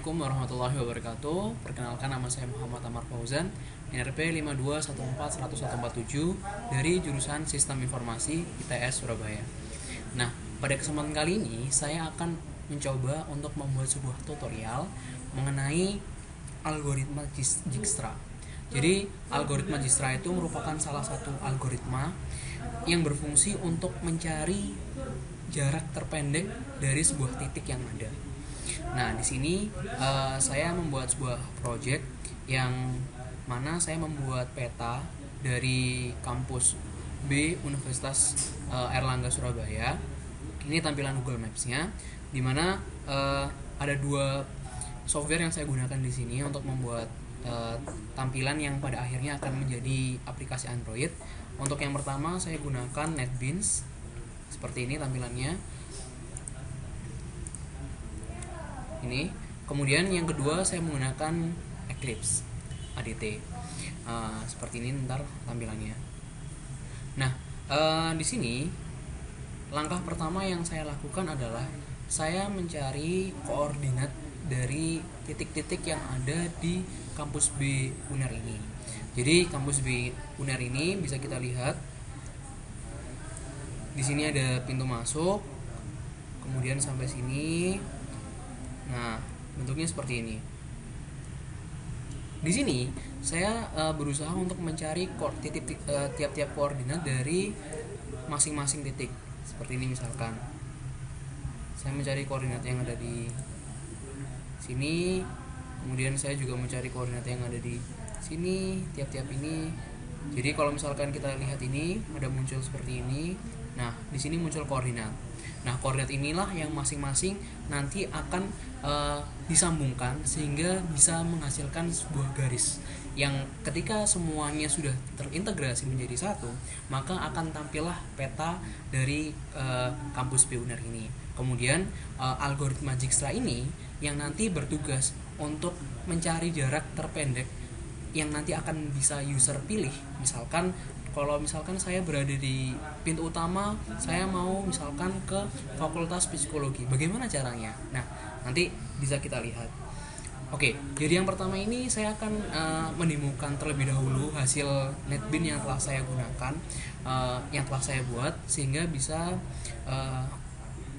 Assalamualaikum warahmatullahi wabarakatuh. Perkenalkan, nama saya Muhammad Amar Fauzan, NRP 52141147 dari jurusan Sistem Informasi ITS Surabaya. Nah, pada kesempatan kali ini saya akan mencoba untuk membuat sebuah tutorial mengenai algoritma Dijkstra. Jadi, algoritma Dijkstra itu merupakan salah satu algoritma yang berfungsi untuk mencari jarak terpendek dari sebuah titik yang ada. Nah, di sini saya membuat sebuah project yang mana saya membuat peta dari kampus B Universitas Airlangga Surabaya. Ini tampilan Google Maps-nya, di mana ada dua software yang saya gunakan di sini untuk membuat tampilan yang pada akhirnya akan menjadi aplikasi Android. Untuk yang pertama saya gunakan NetBeans. Seperti ini tampilannya. Ini. Kemudian yang kedua saya menggunakan Eclipse ADT. Seperti ini ntar tampilannya. Nah, di sini langkah pertama yang saya lakukan adalah saya mencari koordinat dari titik-titik yang ada di kampus B UNER ini. Jadi kampus B UNER ini bisa kita lihat. Di sini ada pintu masuk, kemudian sampai sini. Nah, bentuknya seperti ini. Di sini saya berusaha untuk mencari tiap-tiap koordinat dari masing-masing titik. Seperti ini misalkan. Saya mencari koordinat yang ada di sini, kemudian saya juga mencari koordinat yang ada di sini, tiap-tiap ini. Jadi kalau misalkan kita lihat ini ada muncul seperti ini. Nah, di sini muncul koordinat. Nah, koordinat inilah yang masing-masing nanti akan disambungkan sehingga bisa menghasilkan sebuah garis yang ketika semuanya sudah terintegrasi menjadi satu, maka akan tampillah peta dari kampus B UNER ini. Kemudian algoritma Dijkstra ini yang nanti bertugas untuk mencari jarak terpendek yang nanti akan bisa user pilih. Misalkan kalau misalkan saya berada di pintu utama, saya mau misalkan ke Fakultas Psikologi, bagaimana caranya? Nah, nanti bisa kita lihat. Oke, jadi yang pertama ini saya akan menemukan terlebih dahulu hasil NetBeans yang telah saya gunakan, yang telah saya buat, sehingga bisa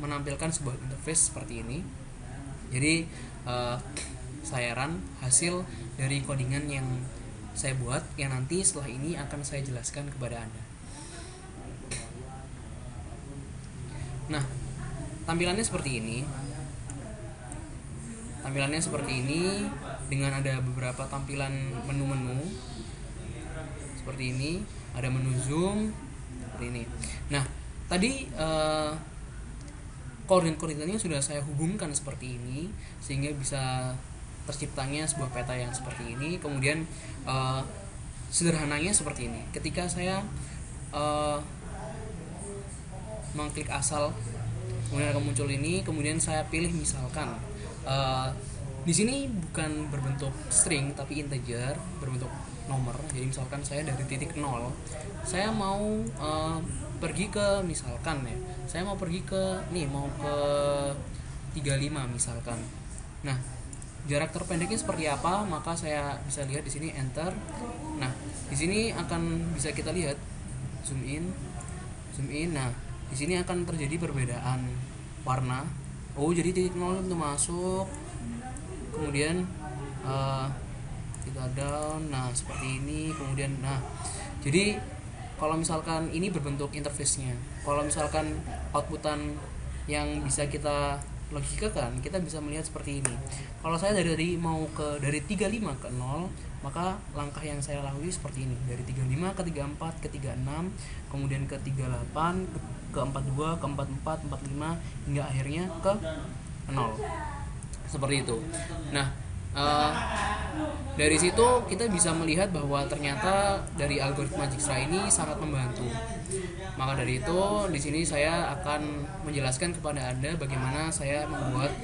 menampilkan sebuah interface seperti ini. Jadi saya run hasil dari codingan yang saya buat, yang nanti setelah ini akan saya jelaskan kepada Anda. Nah, tampilannya seperti ini. Tampilannya seperti ini dengan ada beberapa tampilan menu-menu seperti ini, ada menu zoom seperti ini. Nah, tadi koordinat-koordinatnya sudah saya hubungkan seperti ini sehingga bisa terciptanya sebuah peta yang seperti ini. Kemudian sederhananya seperti ini. Ketika saya mengklik asal, kemudian akan muncul ini. Kemudian saya pilih misalkan di sini bukan berbentuk string tapi integer, berbentuk nomor. Jadi misalkan saya dari titik 0, saya mau pergi ke misalkan ya. Saya mau pergi ke mau ke 35 misalkan. Nah, jarak terpendeknya seperti apa? Maka saya bisa lihat di sini enter. Nah, di sini akan bisa kita lihat zoom in. Nah, di sini akan terjadi perbedaan warna. Oh, jadi titik 0 itu masuk. Kemudian kita down. Nah, seperti ini. Kemudian jadi kalau misalkan ini berbentuk interface-nya. Kalau misalkan outputan yang bisa kita logikakan, kita bisa melihat seperti ini. Kalau saya dari 35 ke 0, maka langkah yang saya lalui seperti ini. Dari 35 ke 34 ke 36, kemudian ke 38, ke 42, ke 44, 45 hingga akhirnya ke 0. Seperti itu. Nah, dari situ kita bisa melihat bahwa ternyata dari algoritma Dijkstra ini sangat membantu. Maka dari itu di sini saya akan menjelaskan kepada Anda bagaimana saya membuat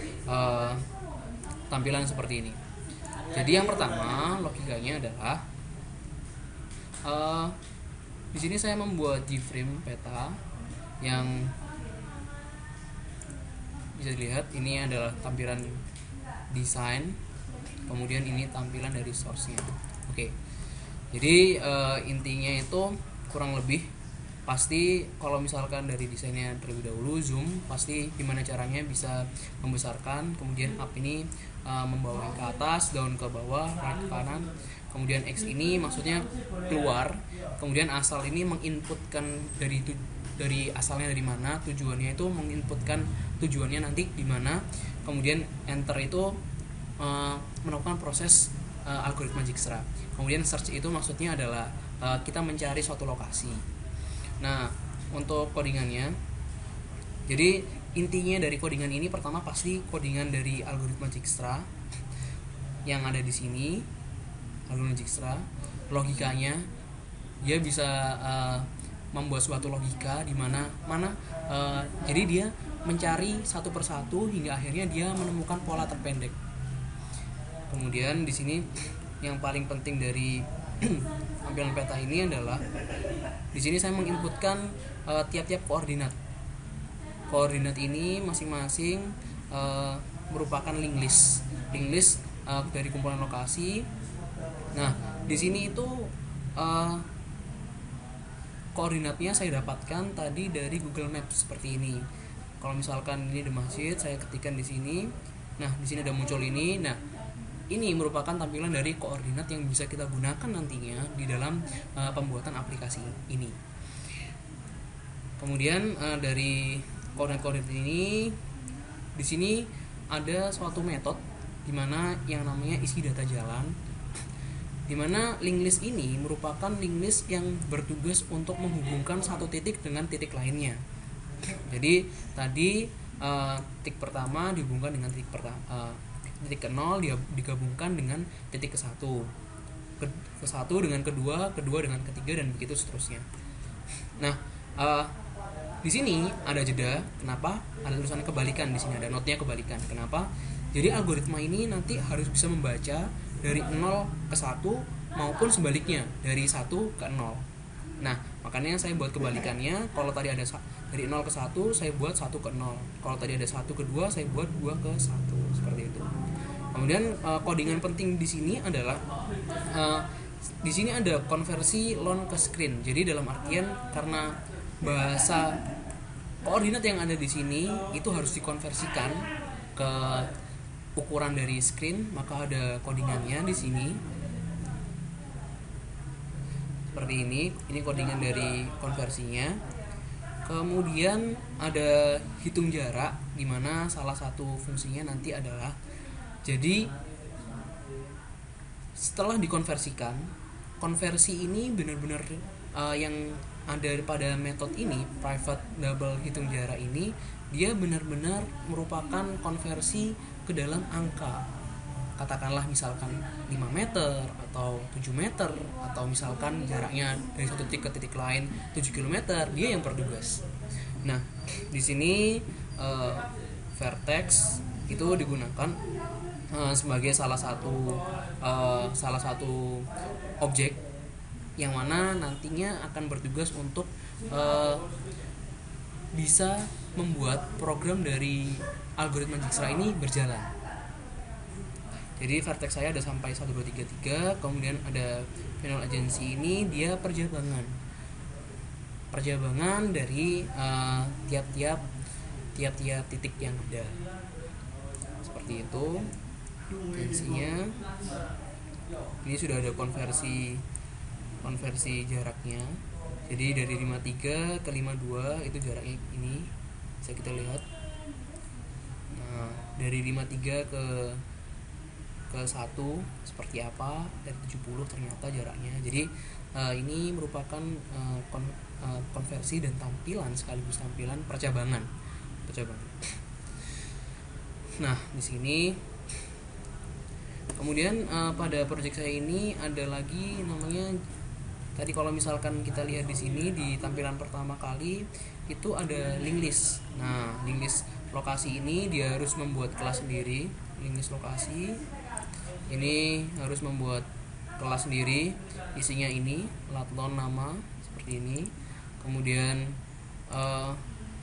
tampilan seperti ini. Jadi yang pertama logikanya adalah di sini saya membuat G-frame peta yang bisa dilihat. Ini adalah tampilan desain, kemudian ini tampilan dari source-nya. Oke. Jadi intinya itu kurang lebih pasti kalau misalkan dari desainnya terlebih dahulu zoom, pasti gimana caranya bisa membesarkan, kemudian up ini membawa ke atas, down ke bawah, right ke kanan, kemudian X ini maksudnya keluar, kemudian asal ini menginputkan dari asalnya dari mana, tujuannya itu menginputkan tujuannya nanti di mana, kemudian enter itu melakukan proses algoritma Dijkstra. Kemudian search itu maksudnya adalah kita mencari suatu lokasi. Nah, untuk codingannya, jadi intinya dari codingan ini pertama pasti codingan dari algoritma Dijkstra yang ada di sini, algoritma Dijkstra, logikanya dia bisa membuat suatu logika di mana jadi dia mencari satu persatu hingga akhirnya dia menemukan pola terpendek. Kemudian di sini yang paling penting dari tampilan peta ini adalah di sini saya menginputkan tiap-tiap koordinat. Koordinat ini masing-masing merupakan link list dari kumpulan lokasi. Nah, di sini itu koordinatnya saya dapatkan tadi dari Google Maps seperti ini. Kalau misalkan ini The Masjid, saya ketikkan di sini. Nah, di sini ada muncul ini. Nah, ini merupakan tampilan dari koordinat yang bisa kita gunakan nantinya di dalam pembuatan aplikasi ini. Kemudian dari koordinat-koordinat ini, di sini ada suatu metode di mana yang namanya isi data jalan, di mana link list ini merupakan link list yang bertugas untuk menghubungkan satu titik dengan titik lainnya. Jadi tadi titik pertama dihubungkan dengan titik ke 0 dia digabungkan dengan titik ke 1, ke 1 dengan kedua dengan ketiga, dan begitu seterusnya. Nah, di sini ada jeda. Kenapa? Ada tulisan kebalikan di sini, ada notnya kebalikan. Kenapa? Jadi algoritma ini nanti harus bisa membaca dari 0 ke 1 maupun sebaliknya dari 1 ke 0. Nah, makanya saya buat kebalikannya. Kalau tadi ada dari 0 ke 1, saya buat 1 ke 0. Kalau tadi ada 1 ke 2, saya buat 2 ke 1, seperti itu. Kemudian codingan penting di sini adalah di sini ada konversi lone ke screen. Jadi dalam artian karena bahasa koordinat yang ada di sini itu harus dikonversikan ke ukuran dari screen, maka ada codingannya di sini. Seperti ini codingan dari konversinya. Kemudian ada hitung jarak, di mana salah satu fungsinya nanti adalah, jadi setelah dikonversikan, konversi ini benar-benar yang ada pada metode ini, private double hitung jarak ini, dia benar-benar merupakan konversi ke dalam angka. Katakanlah misalkan 5 meter atau 7 meter, atau misalkan jaraknya dari satu titik ke titik lain 7 km, dia yang bertugas. Nah, di sini vertex itu digunakan sebagai salah satu objek yang mana nantinya akan bertugas untuk bisa membuat program dari algoritma Dijkstra ini berjalan. Jadi vertex saya ada sampai 1, 2, 3, 3. Kemudian ada final agency, ini dia perjabangan dari tiap-tiap titik yang ada. Seperti itu agensinya. Ini sudah ada konversi jaraknya. Jadi dari 53 ke 52 itu jaraknya ini. Bisa kita lihat. Nah, dari 53 ke 1 seperti apa, dari 70 ternyata jaraknya. Jadi ini merupakan konversi dan tampilan sekaligus tampilan percabangan. Nah, di sini kemudian pada proyek saya ini ada lagi namanya, tadi kalau misalkan kita lihat di sini di tampilan pertama kali itu ada link list. Nah, link list lokasi ini dia harus membuat kelas sendiri. Link list lokasi ini harus membuat kelas sendiri, isinya ini latlon nama seperti ini. Kemudian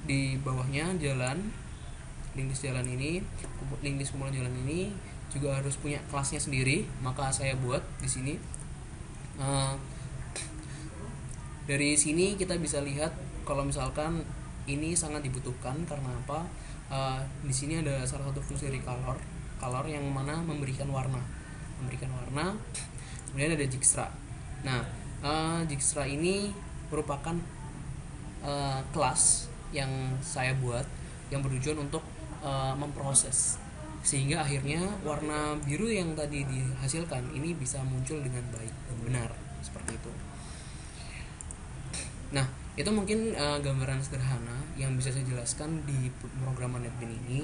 di bawahnya jalan, link list jalan ini, link list kumpulan jalan ini juga harus punya kelasnya sendiri, maka saya buat di sini. Dari sini kita bisa lihat kalau misalkan ini sangat dibutuhkan karena apa? Di sini ada salah satu fungsi color yang mana memberikan warna. Kemudian ada Dijkstra. Nah, Dijkstra ini merupakan kelas yang saya buat yang bertujuan untuk memproses, sehingga akhirnya warna biru yang tadi dihasilkan ini bisa muncul dengan baik dan benar, seperti itu. Nah, itu mungkin gambaran sederhana yang bisa saya jelaskan di pemrograman NetBeans ini.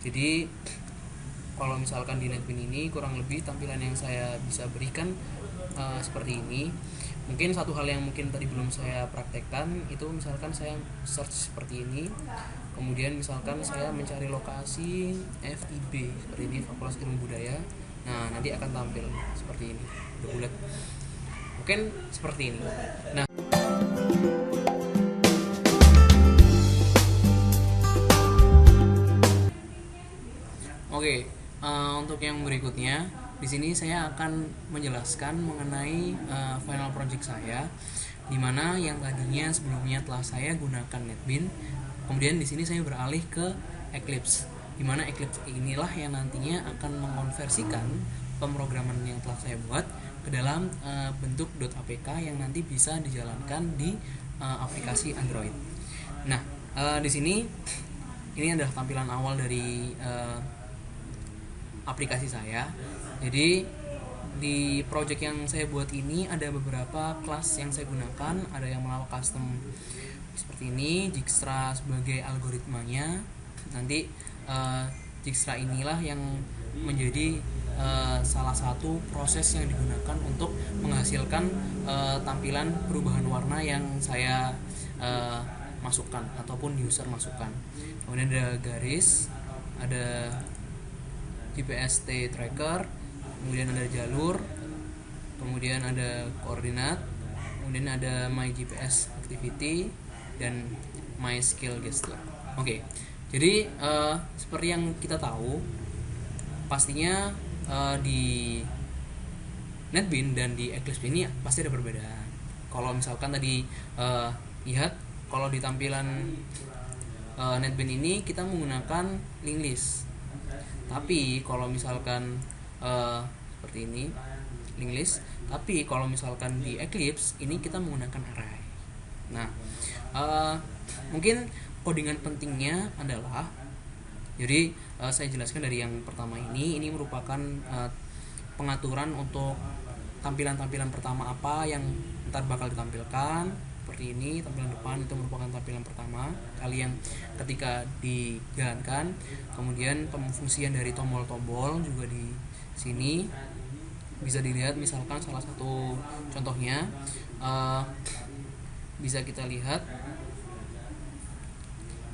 Jadi kalau misalkan di NetBeans ini kurang lebih tampilan yang saya bisa berikan seperti ini. Mungkin satu hal yang mungkin tadi belum saya praktekkan itu misalkan saya search seperti ini, kemudian misalkan saya mencari lokasi FIB seperti ini, Fakultas Ilmu Budaya. Nah, nanti akan tampil seperti ini, bulat. Mungkin seperti ini. Nah, oke, untuk yang berikutnya di sini saya akan menjelaskan mengenai final project saya, di mana yang tadinya sebelumnya telah saya gunakan NetBeans, kemudian di sini saya beralih ke Eclipse, di mana Eclipse inilah yang nantinya akan mengkonversikan pemrograman yang telah saya buat ke dalam bentuk .apk yang nanti bisa dijalankan di aplikasi Android. Nah, di sini ini adalah tampilan awal dari aplikasi saya. Jadi di project yang saya buat ini ada beberapa kelas yang saya gunakan, ada yang melalui custom seperti ini, Dijkstra sebagai algoritmanya. Nanti Dijkstra inilah yang menjadi salah satu proses yang digunakan untuk menghasilkan tampilan perubahan warna yang saya masukkan ataupun user masukkan. Kemudian ada garis, ada GPS tracker, kemudian ada jalur, kemudian ada koordinat, kemudian ada my GPS activity dan my skill gesture. Oke. Jadi seperti yang kita tahu, pastinya di NetBeans dan di Eclipse ini pasti ada perbedaan. Kalau misalkan tadi lihat, kalau di tampilan NetBeans ini kita menggunakan link list. Tapi kalau misalkan seperti ini link list, tapi kalau misalkan di Eclipse ini kita menggunakan array. Nah, mungkin codingan pentingnya adalah, jadi saya jelaskan dari yang pertama ini merupakan pengaturan untuk tampilan-tampilan pertama apa yang ntar bakal ditampilkan. Seperti ini, tampilan depan itu merupakan tampilan pertama kali yang ketika dijalankan. Kemudian pemfungsian dari tombol-tombol juga di sini bisa dilihat. Misalkan salah satu contohnya bisa kita lihat,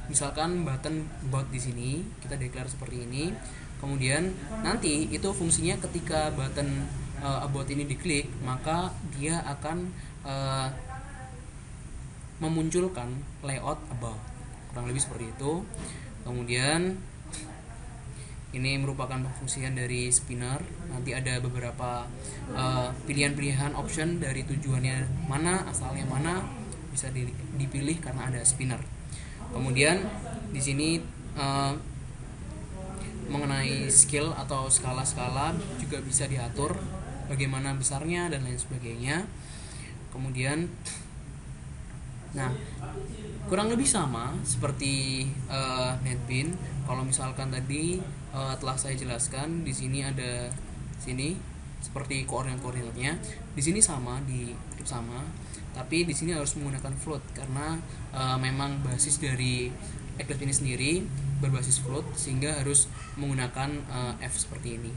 misalkan button about di sini kita declare seperti ini. Kemudian nanti itu fungsinya ketika button about ini diklik, maka dia akan memunculkan layout about, kurang lebih seperti itu. Kemudian ini merupakan fungsian dari spinner. Nanti ada beberapa pilihan-pilihan option dari tujuannya mana, asalnya mana, bisa dipilih karena ada spinner. Kemudian di sini mengenai skill atau skala-skala juga bisa diatur bagaimana besarnya dan lain sebagainya. Kemudian nah, kurang lebih sama seperti NetBeans. Kalau misalkan tadi telah saya jelaskan, di sini ada sini seperti koordinat-koordinatnya. Di sini sama, di Eclipse sama, tapi di sini harus menggunakan float karena memang basis dari Eclipse ini sendiri berbasis float, sehingga harus menggunakan F seperti ini.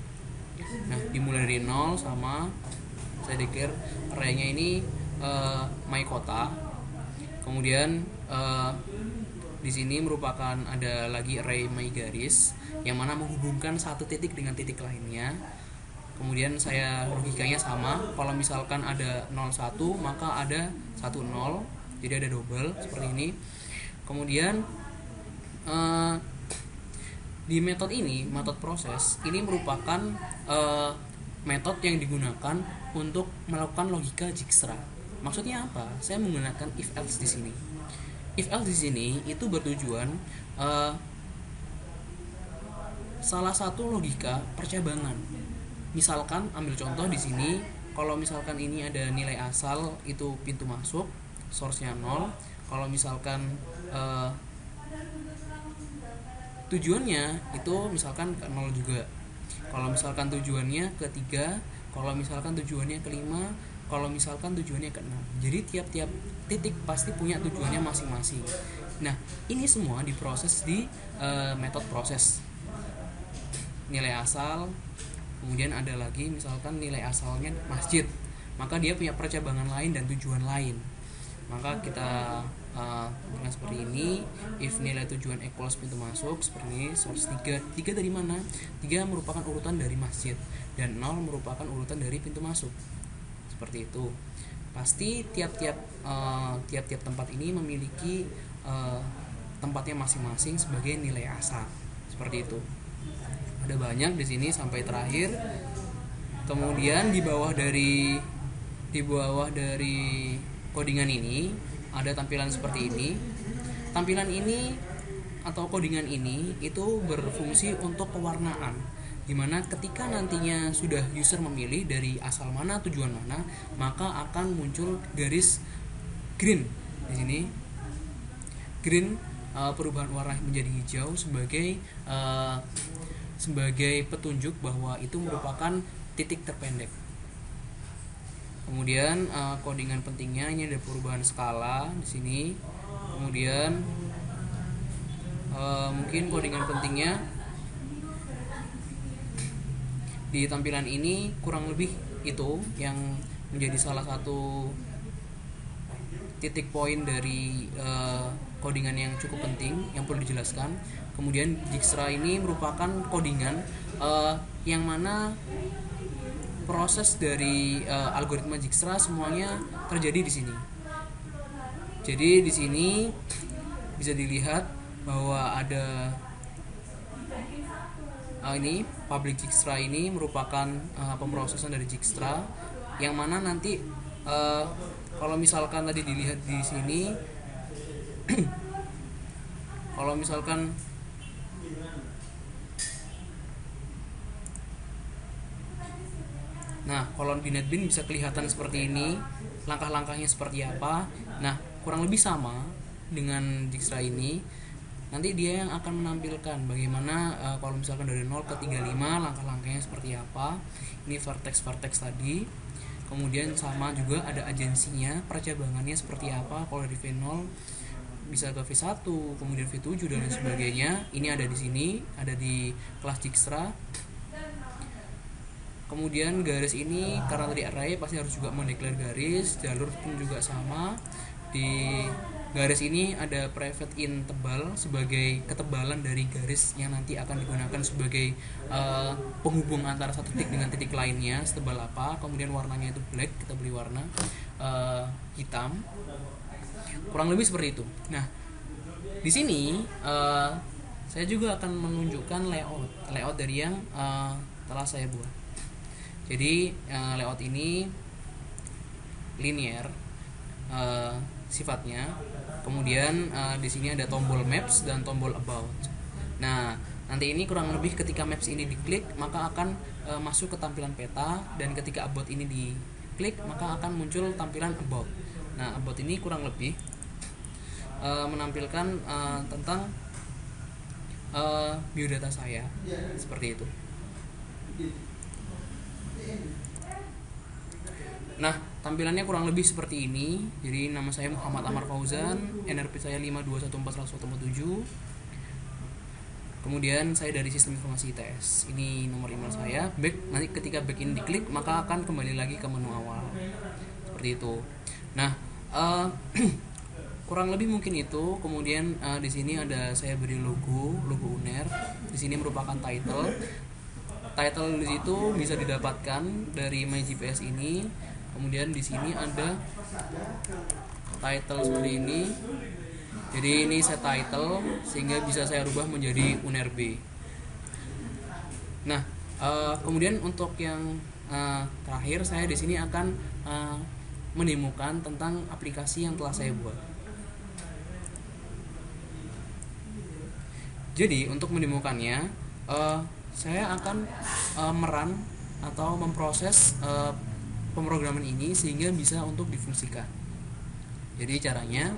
Nah, dimulai dari 0 sama, saya declare array-nya ini my kota. Kemudian di sini merupakan ada lagi array my garis yang mana menghubungkan satu titik dengan titik lainnya. Kemudian saya logikanya sama, kalau misalkan ada 01 maka ada 10, jadi ada double seperti ini. Kemudian Di metode ini, metode proses ini merupakan metode yang digunakan untuk melakukan logika Dijkstra. Maksudnya apa? Saya menggunakan if else di sini. If else di sini itu bertujuan salah satu logika percabangan. Misalkan ambil contoh di sini, kalau misalkan ini ada nilai asal itu pintu masuk, source-nya 0. Kalau misalkan tujuannya itu misalkan ke 0 juga. Kalau misalkan tujuannya ke 3, kalau misalkan tujuannya ke 5, kalau misalkan tujuannya ke 6. Jadi tiap-tiap titik pasti punya tujuannya masing-masing. Nah, ini semua diproses di metode proses. Nilai asal, kemudian ada lagi misalkan nilai asalnya masjid, maka dia punya percabangan lain dan tujuan lain. Maka kita dengan seperti ini, if nilai tujuan equals pintu masuk, seperti ini, source 3 dari mana? 3 merupakan urutan dari masjid dan 0 merupakan urutan dari pintu masuk. Seperti itu. Pasti tiap-tiap tempat ini memiliki tempatnya masing-masing sebagai nilai asal. Seperti itu. Ada banyak di sini sampai terakhir. Kemudian di bawah dari codingan ini ada tampilan seperti ini. Tampilan ini atau codingan ini itu berfungsi untuk pewarnaan, dimana ketika nantinya sudah user memilih dari asal mana tujuan mana, maka akan muncul garis green di sini. Green perubahan warna menjadi hijau sebagai petunjuk bahwa itu merupakan titik terpendek. Kemudian codingan pentingnya ini ada perubahan skala di sini. Kemudian mungkin codingan pentingnya di tampilan ini kurang lebih itu yang menjadi salah satu titik poin dari codingan yang cukup penting yang perlu dijelaskan. Kemudian Dijkstra ini merupakan codingan yang mana proses dari algoritma Dijkstra semuanya terjadi di sini. Jadi di sini bisa dilihat bahwa ada ini public Dijkstra ini merupakan pemrosesan dari Dijkstra yang mana nanti kalau misalkan tadi dilihat di sini kalau misalkan nah, kalau di NetBeans bisa kelihatan seperti ini, langkah-langkahnya seperti apa. Nah, kurang lebih sama dengan Dijkstra ini. Nanti dia yang akan menampilkan bagaimana kalau misalkan dari 0 ke 35 langkah-langkahnya seperti apa. Ini vertex tadi. Kemudian sama juga ada agensinya, percabangannya seperti apa. Kalau dari V0 bisa ke V1, kemudian V7 dan lain sebagainya. Ini ada di sini, ada di kelas Dijkstra. Kemudian garis ini karena tadi array pasti harus juga mendeklar garis, jalur pun juga sama. Di garis ini ada private in tebal sebagai ketebalan dari garis yang nanti akan digunakan sebagai penghubung antara satu titik dengan titik lainnya, setebal apa. Kemudian warnanya itu black, kita beli warna hitam. Kurang lebih seperti itu. Nah, di sini saya juga akan menunjukkan layout dari yang telah saya buat. Jadi layout ini linear sifatnya. Kemudian di sini ada tombol maps dan tombol about. Nah, nanti ini kurang lebih ketika maps ini diklik maka akan masuk ke tampilan peta, dan ketika about ini diklik maka akan muncul tampilan about. Nah, about ini kurang lebih menampilkan tentang biodata saya seperti itu. Nah, tampilannya kurang lebih seperti ini. Jadi nama saya Muhammad Amar Fauzan, NRP saya 5214147. Kemudian saya dari Sistem Informasi ITS. Ini nomor email saya. Nanti ketika back ini diklik maka akan kembali lagi ke menu awal. Seperti itu. Nah, kurang lebih mungkin itu. Kemudian di sini ada saya beri logo UNER. Di sini merupakan title di situ bisa didapatkan dari MyGPS ini. Kemudian di sini ada title seperti ini. Jadi ini saya title sehingga bisa saya rubah menjadi UNER B. Nah, kemudian untuk yang terakhir, saya di sini akan menemukan tentang aplikasi yang telah saya buat. Jadi untuk menemukannya, saya akan meran atau memproses pemrograman ini sehingga bisa untuk difungsikan. Jadi caranya,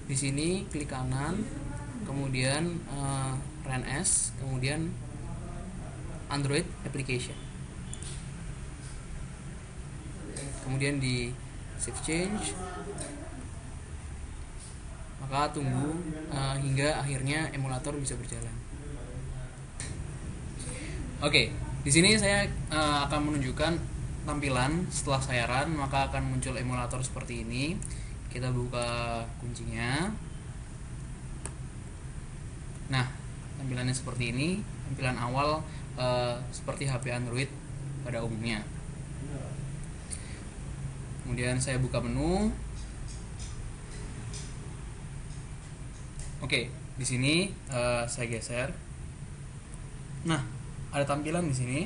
di sini klik kanan, kemudian run as, kemudian Android application, kemudian di save change, maka tunggu hingga akhirnya emulator bisa berjalan. Oke, di sini saya akan menunjukkan tampilan setelah saya run, maka akan muncul emulator seperti ini. Kita buka kuncinya. Nah, tampilannya seperti ini. Tampilan awal seperti HP Android pada umumnya. Kemudian saya buka menu. Oke, di sini saya geser. Nah, ada tampilan di sini.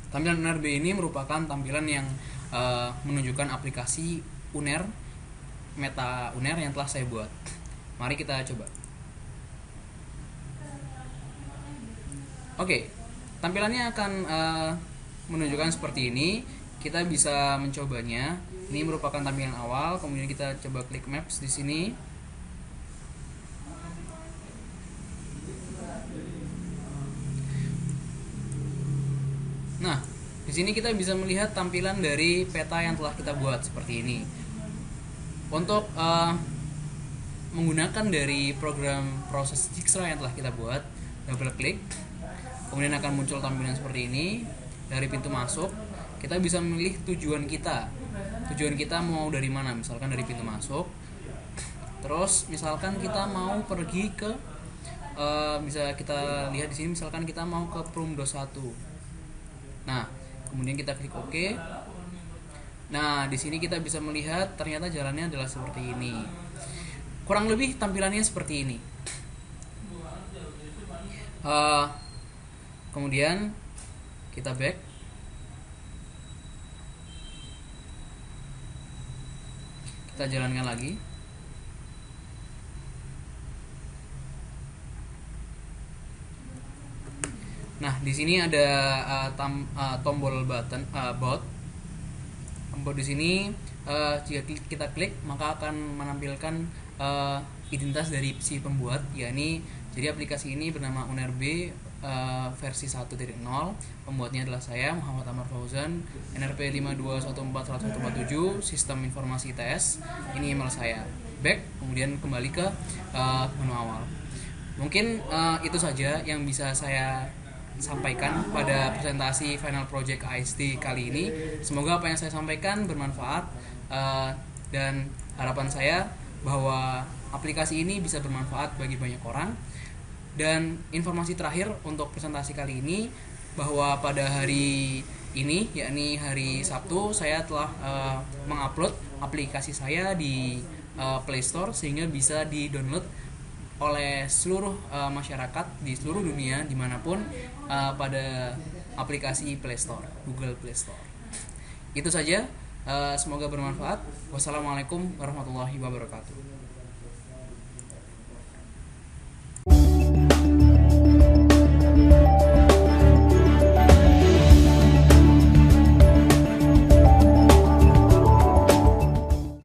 Tampilan UNER-B ini merupakan tampilan yang menunjukkan aplikasi UNER, meta UNER yang telah saya buat. Mari kita coba. Oke, tampilannya akan menunjukkan seperti ini. Kita bisa mencobanya. Ini merupakan tampilan awal. Kemudian kita coba klik Maps di sini. Nah, di sini kita bisa melihat tampilan dari peta yang telah kita buat seperti ini. Untuk menggunakan dari program proses Dijkstra yang telah kita buat, double klik, kemudian akan muncul tampilan seperti ini. Dari pintu masuk, kita bisa memilih tujuan kita. Tujuan kita mau dari mana? Misalkan dari pintu masuk. Terus, misalkan kita mau pergi ke, bisa kita lihat di sini. Misalkan kita mau ke Prumdo 1. Nah, kemudian kita klik OK. Nah, di sini kita bisa melihat ternyata jalannya adalah seperti ini. Kurang lebih tampilannya seperti ini. Kemudian kita back. Kita jalankan lagi. Nah, di sini ada tombol button bot. Bot di sini jika kita klik maka akan menampilkan identitas dari si pembuat, yakni jadi aplikasi ini bernama UNER-B versi 1.0. Pembuatnya adalah saya, Muhammad Amar Fauzan, NRP 5214147, Sistem Informasi ITS. Ini email saya. Back, kemudian kembali ke menu awal. Mungkin itu saja yang bisa saya sampaikan pada presentasi Final Project AIST kali ini. Semoga apa yang saya sampaikan bermanfaat, dan harapan saya bahwa aplikasi ini bisa bermanfaat bagi banyak orang. Dan informasi terakhir untuk presentasi kali ini, bahwa pada hari ini, yakni hari Sabtu, saya telah mengupload aplikasi saya di Play Store sehingga bisa di-download oleh seluruh masyarakat di seluruh dunia dimanapun pada aplikasi Play Store, Google Play Store. Itu saja, semoga bermanfaat. Wassalamualaikum warahmatullahi wabarakatuh.